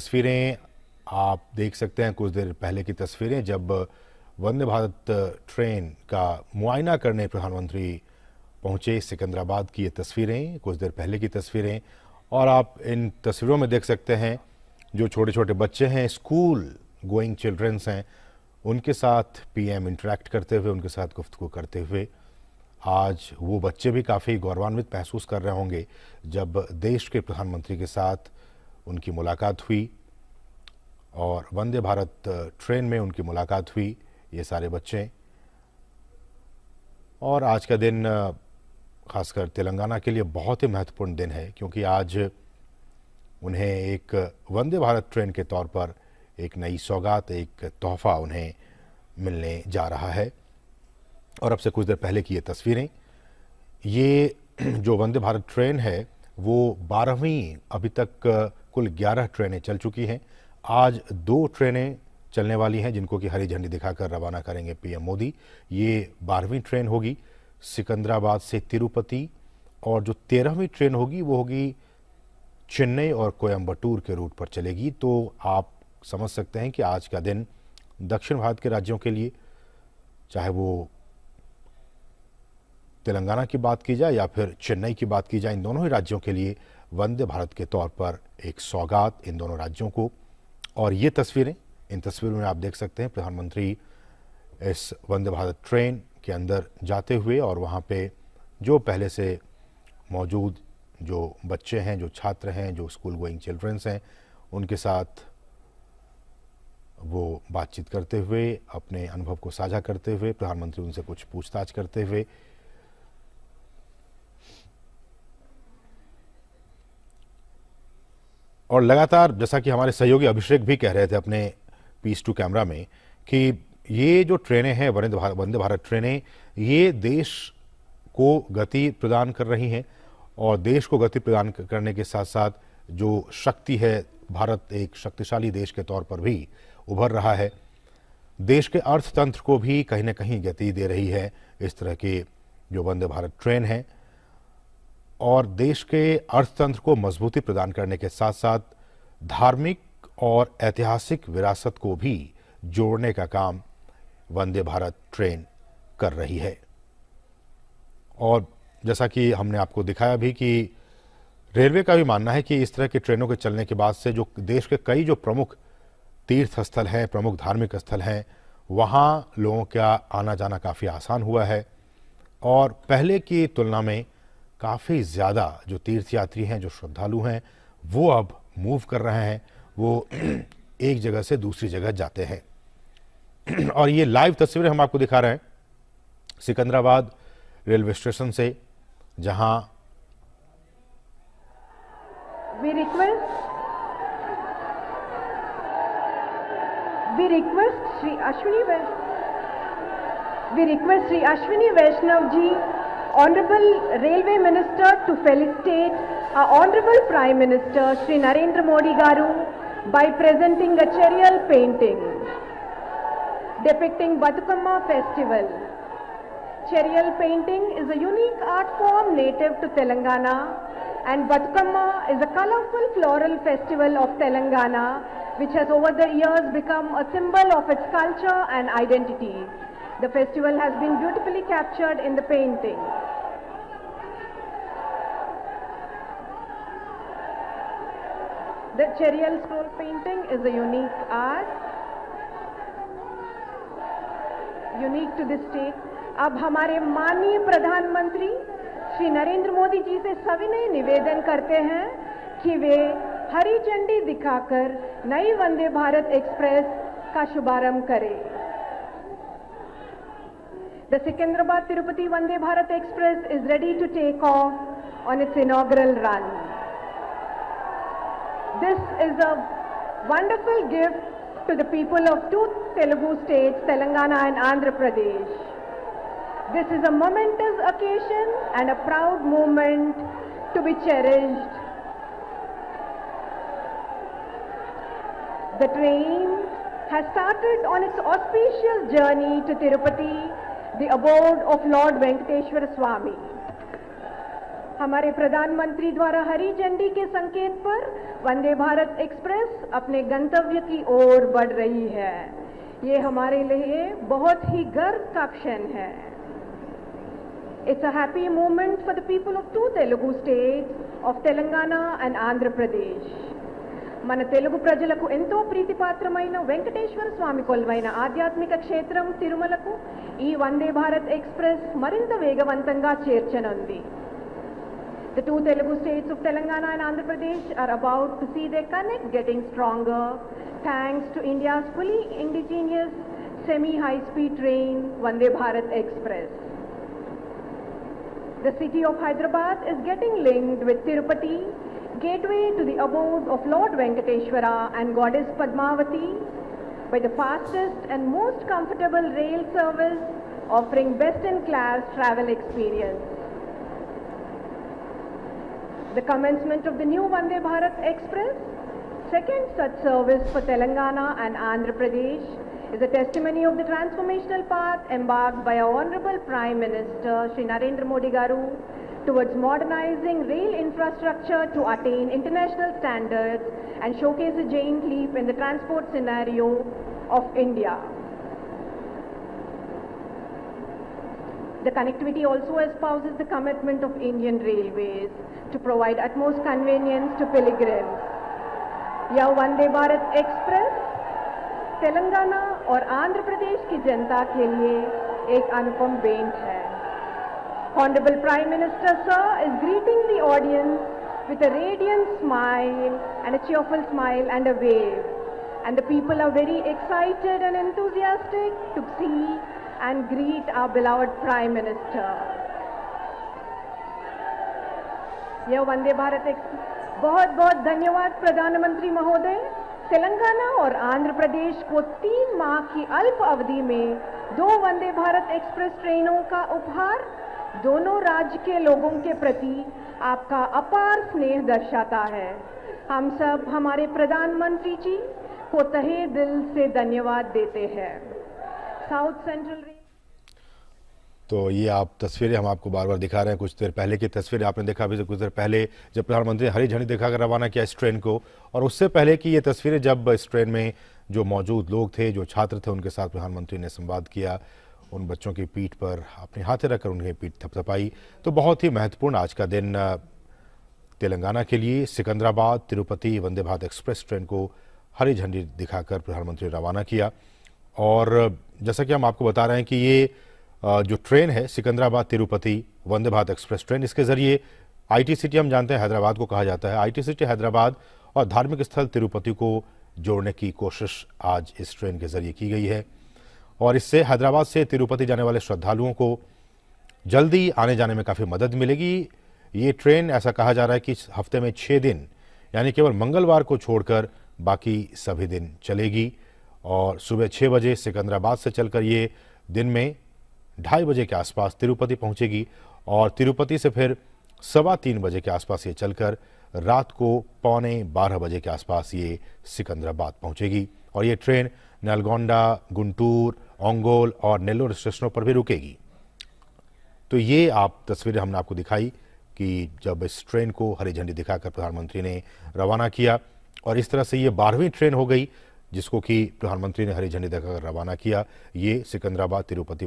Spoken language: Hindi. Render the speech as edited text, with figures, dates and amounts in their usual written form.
तस्वीरें आप देख सकते हैं, कुछ देर पहले की तस्वीरें जब वंदे भारत ट्रेन का मुआयना करने प्रधानमंत्री पहुंचे सिकंदराबाद की ये तस्वीरें, कुछ देर पहले की तस्वीरें। और आप इन तस्वीरों में देख सकते हैं जो छोटे छोटे बच्चे हैं, स्कूल गोइंग चिल्ड्रंस हैं, उनके साथ पीएम इंटरेक्ट करते हुए, उनके साथ गुफ्तगू करते हुए। आज वो बच्चे भी काफ़ी गौरवान्वित महसूस कर रहे होंगे जब देश के प्रधानमंत्री के साथ उनकी मुलाकात हुई और वंदे भारत ट्रेन में उनकी मुलाकात हुई, ये सारे बच्चे। और आज का दिन खासकर तेलंगाना के लिए बहुत ही महत्वपूर्ण दिन है, क्योंकि आज उन्हें एक वंदे भारत ट्रेन के तौर पर एक नई सौगात, एक तोहफा उन्हें मिलने जा रहा है। और अब से कुछ देर पहले की ये तस्वीरें, ये जो वंदे भारत ट्रेन है वो 12वीं, अभी तक कुल 11 ट्रेनें चल चुकी हैं। आज 2 ट्रेनें चलने वाली हैं जिनको कि हरी झंडी दिखाकर रवाना करेंगे पीएम मोदी। ये 12वीं ट्रेन होगी सिकंदराबाद से तिरुपति, और जो 13वीं ट्रेन होगी वो होगी चेन्नई और कोयम्बटूर के रूट पर चलेगी। तो आप समझ सकते हैं कि आज का दिन दक्षिण भारत के राज्यों के लिए, चाहे वो तेलंगाना की बात की जाए या फिर चेन्नई की बात की जाए, इन दोनों ही राज्यों के लिए वंदे भारत के तौर पर एक सौगात इन दोनों राज्यों को। और ये तस्वीरें, इन तस्वीरों में आप देख सकते हैं प्रधानमंत्री इस वंदे भारत ट्रेन के अंदर जाते हुए, और वहाँ पे जो पहले से मौजूद जो बच्चे हैं, जो छात्र हैं, जो स्कूल गोइंग चिल्ड्रंस हैं, उनके साथ वो बातचीत करते हुए, अपने अनुभव को साझा करते हुए, प्रधानमंत्री उनसे कुछ पूछताछ करते हुए। और लगातार, जैसा कि हमारे सहयोगी अभिषेक भी कह रहे थे अपने पीस टू कैमरा में, कि ये जो ट्रेनें हैं वंदे भारत ट्रेनें, ये देश को गति प्रदान कर रही हैं, और देश को गति प्रदान करने के साथ साथ जो शक्ति है, भारत एक शक्तिशाली देश के तौर पर भी उभर रहा है। देश के अर्थतंत्र को भी कहीं ना कहीं गति दे रही है इस तरह की जो वंदे भारत ट्रेन है, और देश के अर्थतंत्र को मजबूती प्रदान करने के साथ साथ धार्मिक और ऐतिहासिक विरासत को भी जोड़ने का काम वंदे भारत ट्रेन कर रही है। और जैसा कि हमने आपको दिखाया भी कि रेलवे का भी मानना है कि इस तरह की ट्रेनों के चलने के बाद से जो देश के कई जो प्रमुख तीर्थ स्थल हैं, प्रमुख धार्मिक स्थल हैं, वहाँ लोगों का आना जाना काफ़ी आसान हुआ है, और पहले की तुलना में काफ़ी ज़्यादा जो तीर्थयात्री हैं, जो श्रद्धालु हैं, वो अब मूव कर रहे हैं, वो एक जगह से दूसरी जगह जाते हैं। और ये लाइव तस्वीरें हम आपको दिखा रहे हैं सिकंदराबाद रेलवे स्टेशन से, जहां We request Shri Ashwini Vaishnav ji, Honorable Railway Minister, to felicitate our Honorable Prime Minister Shri Narendra Modi Garu by presenting a charial painting depicting Bathukamma festival. Charial painting is a unique art form native to Telangana, and Bathukamma is a colorful floral festival of Telangana which has over the years become a symbol of its culture and identity. The festival has been beautifully captured in the painting. The charial scroll painting is a unique art, unique to this state. अब हमारे माननीय प्रधानमंत्री श्री नरेंद्र मोदी जी से सविनय निवेदन करते हैं कि वे हरी झंडी दिखाकर नई वंदे भारत एक्सप्रेस का शुभारंभ करें। The Secunderabad Tirupati Vande Bharat Express is ready to take off on its inaugural run. This is a wonderful gift to the people of two Telugu states, Telangana and Andhra Pradesh. This is a momentous occasion and a proud moment to be cherished. The train has started on its auspicious journey to Tirupati, the abode of Lord Venkateshwara Swami. हमारे प्रधानमंत्री द्वारा हरी झंडी के संकेत पर वंदे भारत एक्सप्रेस अपने गंतव्य की ओर बढ़ रही है। ये हमारे लिए बहुत ही गर्व का क्षण है। It's a happy moment for the people of two Telugu states of Telangana and Andhra Pradesh. మన తెలుగు ప్రజలకు ఎంతో ప్రీతిపాత్రమైన వెంకటేశ్వర స్వామి కొలువైన ఆధ్యాత్మిక క్షేత్రం తిరుమలకు ఈ వందే భారత్ ఎక్స్ప్రెస్ మరింత వేగవంతంగా చేర్చనుంది. The two Telugu states of Telangana and Andhra Pradesh are about to see their connect getting stronger thanks to India's fully indigenous semi-high-speed train Vande Bharat Express. The city of Hyderabad is getting linked with Tirupati, gateway to the abode of Lord Venkateshwara and Goddess Padmavati, by the fastest and most comfortable rail service offering best-in-class travel experience. The commencement of the new Vande Bharat Express, second such service for Telangana and Andhra Pradesh, is a testimony of the transformational path embarked by our Honorable Prime Minister Shri Narendra Modi Garu towards modernizing rail infrastructure to attain international standards and showcase a giant leap in the transport scenario of India. The connectivity also espouses the commitment of Indian Railways to provide utmost convenience to pilgrims. यह वंदे भारत एक्सप्रेस तेलंगाना और आंध्र प्रदेश की जनता के लिए एक अनुपम भेंट है. Honorable Prime Minister Sir is greeting the audience with a radiant smile and a cheerful smile and a wave. And the people are very excited and enthusiastic to see and greet our beloved Prime Minister. यह वंदे भारत एक्सप्रेस. बहुत बहुत धन्यवाद प्रधानमंत्री महोदय. तेलंगाना और आंध्र प्रदेश को 3 माह की अल्प अवधि में 2 वंदे भारत एक्सप्रेस ट्रेनों का उपहार दोनों राज्य के लोगों के प्रति आपका अपार स्नेह दर्शाता है. हम सब हमारे प्रधानमंत्री जी को तहे दिल से धन्यवाद देते हैं. South central rail. तो ये आप तस्वीरें हम आपको बार बार दिखा रहे हैं. कुछ देर पहले की तस्वीरें आपने देखा अभी से कुछ देर पहले जब प्रधानमंत्री हरी झंडी दिखाकर रवाना किया इस ट्रेन को, और उससे पहले की ये तस्वीरें जब इस ट्रेन में जो मौजूद लोग थे, जो छात्र थे, उनके साथ प्रधानमंत्री ने संवाद किया, उन बच्चों की पीठ पर अपने हाथें रखकर उन्हें पीठ थपथपाई. तो बहुत ही महत्वपूर्ण आज का दिन तेलंगाना के लिए. सिकंदराबाद तिरुपति वंदे भारत एक्सप्रेस ट्रेन को हरी झंडी दिखाकर प्रधानमंत्री रवाना किया. और जैसा कि हम आपको बता रहे हैं कि ये जो ट्रेन है सिकंदराबाद तिरुपति वंदे भारत एक्सप्रेस ट्रेन, इसके जरिए आईटी सिटी, हम जानते हैं हैदराबाद को कहा जाता है, आईटी सिटी हैदराबाद और धार्मिक स्थल तिरुपति को जोड़ने की कोशिश आज इस ट्रेन के जरिए की गई है. और इससे हैदराबाद से तिरुपति जाने वाले श्रद्धालुओं को जल्दी आने जाने में काफ़ी मदद मिलेगी. ये ट्रेन ऐसा कहा जा रहा है कि हफ्ते में 6 दिन यानी केवल मंगलवार को छोड़कर बाकी सभी दिन चलेगी. और सुबह 6 बजे सिकंदराबाद से चलकर ये दिन में 2:30 बजे के आसपास तिरुपति पहुंचेगी और तिरुपति से फिर 3:15 बजे के आसपास ये चलकर रात को 11:45 बजे के आसपास ये सिकंदराबाद पहुंचेगी. और ये ट्रेन नलगोंडा, गुंटूर, ओंगोल और नेल्लोर स्टेशनों पर भी रुकेगी. तो ये आप तस्वीरें हमने आपको दिखाई कि जब इस ट्रेन को हरी झंडी दिखाकर प्रधानमंत्री ने रवाना किया, और इस तरह से ये 12वीं ट्रेन हो गई जिसको कि प्रधानमंत्री ने हरी झंडी दिखाकर रवाना किया. ये सिकंदराबाद तिरुपति